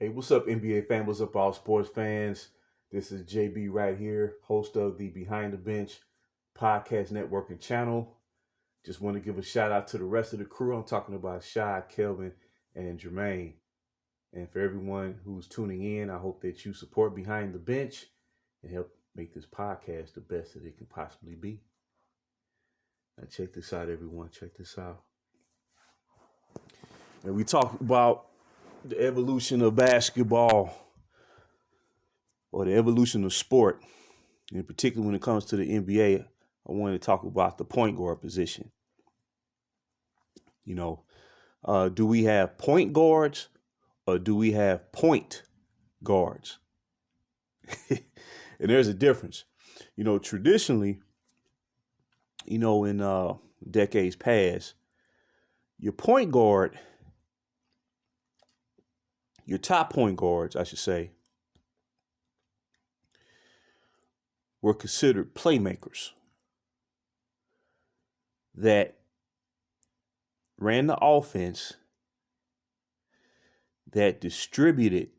Hey, what's up, NBA fan? What's up, all sports fans? This is JB right here, host of the Behind the Bench podcast network and channel. Just want to give a shout out to the rest of the crew. I'm talking about Shy, Kelvin, and Jermaine. And for everyone who's tuning in, I hope that you support Behind the Bench and help make this podcast the best that it can possibly be. Now, check this out, everyone. Check this out. And we talk about the evolution of basketball or the evolution of sport. In particular, when it comes to the NBA, I wanted to talk about the point guard position. You know, do we have point guards or do we have point guards? And there's a difference. Traditionally, in decades past, your point guard, your top point guards, I should say, were considered playmakers that ran the offense, that distributed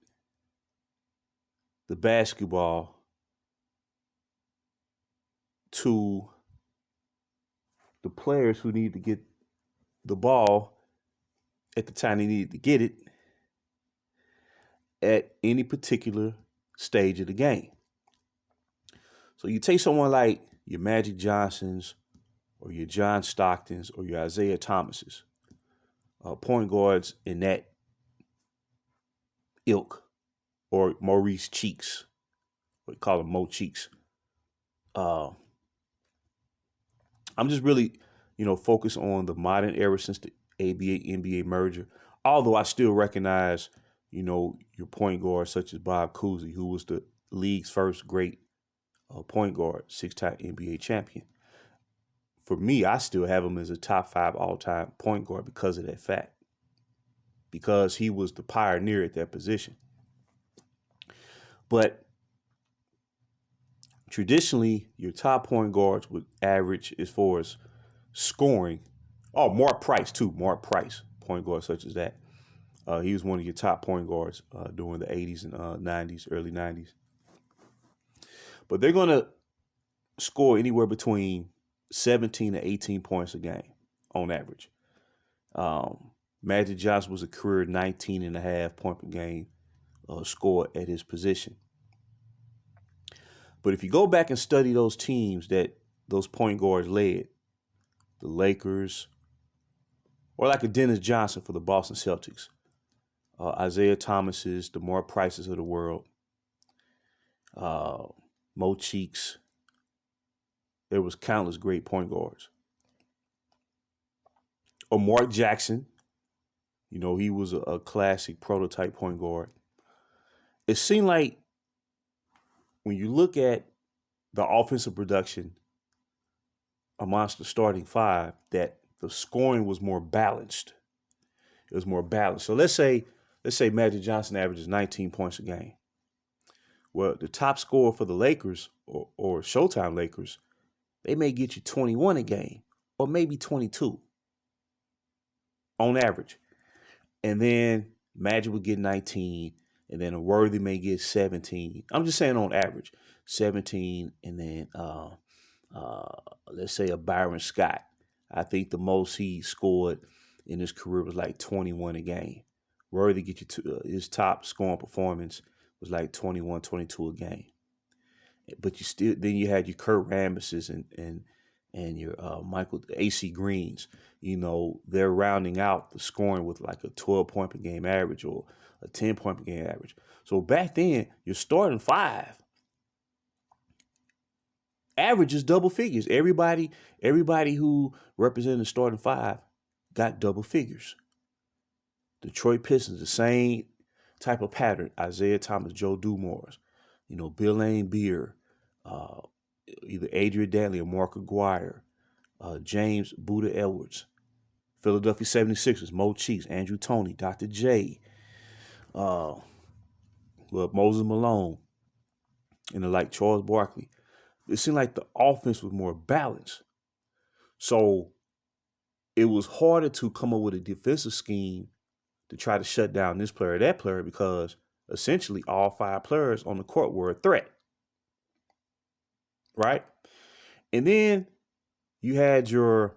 the basketball to the players who need to get the ball at the time they needed to get it at any particular stage of the game. So you take someone like your Magic Johnsons or your John Stocktons or your Isaiah Thomases, point guards in that ilk, or Maurice Cheeks, we call him Mo Cheeks. I'm just really, focused on the modern era since the ABA-NBA merger. Although I still recognize, your point guards such as Bob Cousy, who was the league's first great point guard, 6-time NBA champion. For me, I still have him as a top 5 all-time point guard because of that fact. Because he was the pioneer at that position. But traditionally, your top point guards would average as far as scoring. Oh, Mark Price, too. Mark Price, point guard such as that. He was one of your top point guards during the 80s and 90s, early 90s. But they're going to score anywhere between 17 to 18 points a game on average. Magic Johnson was a career 19 and a half point per game score at his position. But if you go back and study those teams that those point guards led, the Lakers, or like a Dennis Johnson for the Boston Celtics, Isaiah Thomas's, the Mark Prices of the world, Mo Cheeks, there was countless great point guards. Or Mark Jackson, he was a classic prototype point guard. It seemed like when you look at the offensive production amongst the starting 5, that the scoring was more balanced. It was more balanced. So let's say Magic Johnson averages 19 points a game. Well, the top scorer for the Lakers or Showtime Lakers, they may get you 21 a game or maybe 22 on average. And then Magic would get 19, and then a Worthy may get 17. I'm just saying on average, 17, and then let's say a Byron Scott. I think the most he scored in his career was like 21 a game. Worthy get you to his top scoring performance was like 21, 22 a game. But then you had your Kurt Rambuses and your Michael AC Greens. They're rounding out the scoring with like a 12 point per game average or a 10 point per game average. So back then, your starting 5 averages double figures. Everybody who represented the starting 5 got double figures. Detroit Pistons, the same type of pattern. Isaiah Thomas, Joe Dumars, Bill Laimbeer, either Adrian Dantley or Mark Aguirre, James Buddha Edwards, Philadelphia 76ers, Mo Cheeks, Andrew Toney, Dr. J, Moses Malone, and like Charles Barkley. It seemed like the offense was more balanced. So it was harder to come up with a defensive scheme to try to shut down this player or that player because essentially all 5 players on the court were a threat, right? And then you had your,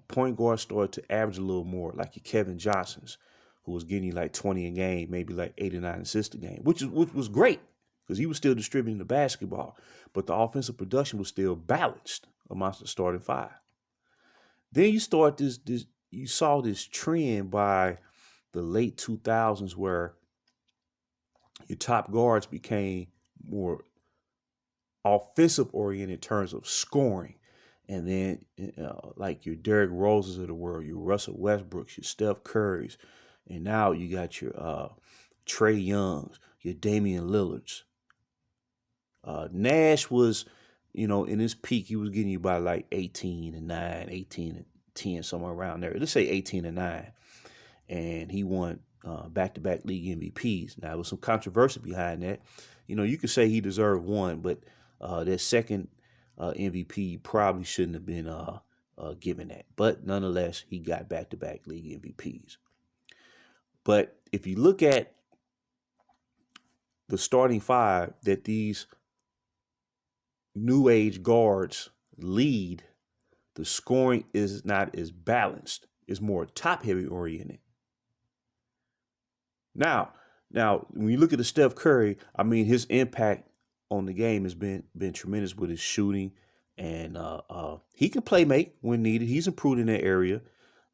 point guard started to average a little more, like your Kevin Johnsons, who was getting like 20 a game, maybe like 8 or 9 assists a game, which was great because he was still distributing the basketball, but the offensive production was still balanced amongst the starting 5. Then you saw this trend by the late 2000s where your top guards became more offensive oriented in terms of scoring. And then like your Derrick Roses of the world, your Russell Westbrooks, your Steph Currys, and now you got your Trae Youngs, your Damian Lillards. Nash was, in his peak, he was getting you by like 18 and 9, 18 and 10, somewhere around there. Let's say 18 and 9. And he won back-to-back league MVPs. Now, there was some controversy behind that. You could say he deserved one, but that second MVP probably shouldn't have been given that. But nonetheless, he got back-to-back league MVPs. But if you look at the starting 5 that these new age guards lead, the scoring is not as balanced. It's more top-heavy oriented. Now, when you look at the Steph Curry, I mean, his impact on the game has been tremendous with his shooting, and he can play make when needed. He's improved in that area,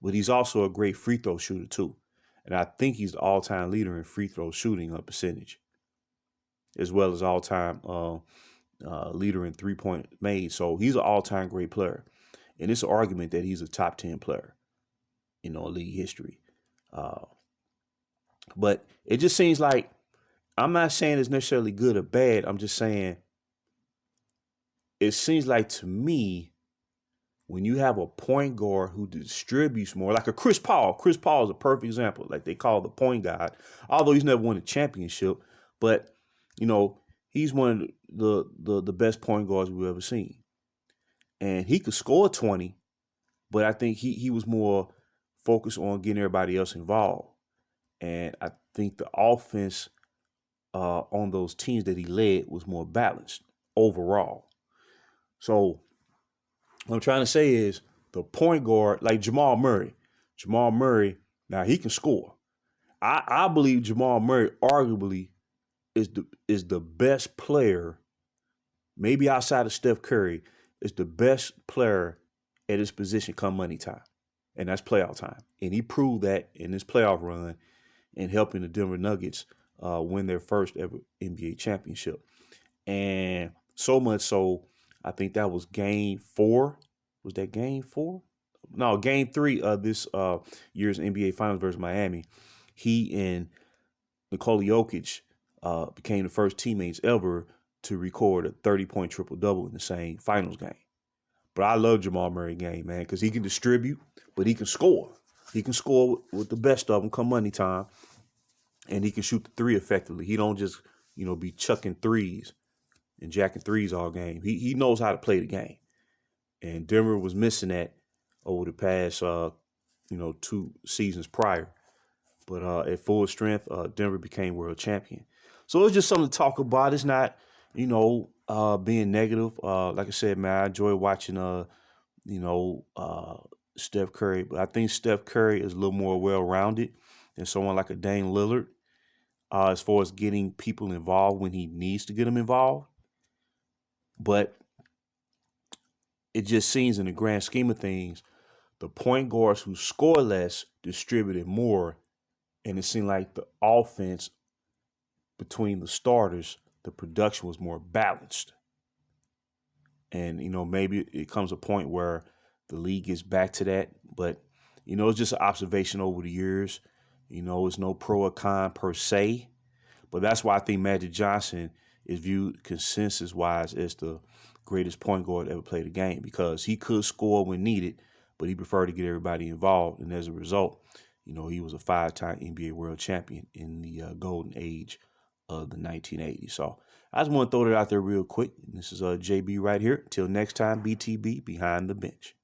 but he's also a great free throw shooter too. And I think he's the all-time leader in free throw shooting percentage, as well as all-time leader in three-point made. So he's an all-time great player, and it's an argument that he's a top 10 player in league history. But it just seems like, I'm not saying it's necessarily good or bad. I'm just saying it seems like to me, when you have a point guard who distributes more, like a Chris Paul. Chris Paul is a perfect example. Like they call the point guard, although he's never won a championship. But, he's one of the best point guards we've ever seen. And he could score 20, but I think he was more focused on getting everybody else involved. And I think the offense on those teams that he led was more balanced overall. So what I'm trying to say is the point guard, like Jamal Murray, now he can score. I believe Jamal Murray arguably is the best player, maybe outside of Steph Curry, is the best player at his position come money time. And that's playoff time. And he proved that in his playoff run and helping the Denver Nuggets win their first ever NBA championship. And so much so, I think that was game 4. Was that game 4? No, game 3 of this year's NBA Finals versus Miami. He and Nikola Jokic became the first teammates ever to record a 30-point triple-double in the same finals game. But I love Jamal Murray game, man, because he can distribute, but he can score. He can score with the best of them come money time, and he can shoot the 3 effectively. He don't just, be chucking threes and jacking threes all game. He knows how to play the game. And Denver was missing that over the past, 2 seasons prior. But at full strength, Denver became world champion. So it's just something to talk about. It's not, being negative. Like I said, man, I enjoy watching, Steph Curry. But I think Steph Curry is a little more well-rounded than someone like a Dame Lillard as far as getting people involved when he needs to get them involved. But it just seems in the grand scheme of things, the point guards who score less distributed more. And it seemed like the offense between the starters, the production was more balanced. And, maybe it comes a point where the league gets back to that. But, it's just an observation over the years. It's no pro or con per se. But that's why I think Magic Johnson is viewed consensus-wise as the greatest point guard to ever play the game, because he could score when needed, but he preferred to get everybody involved. And as a result, he was a 5-time NBA world champion in the golden age of the 1980s. So I just want to throw that out there real quick. This is JB right here. Till next time, BTB Behind the Bench.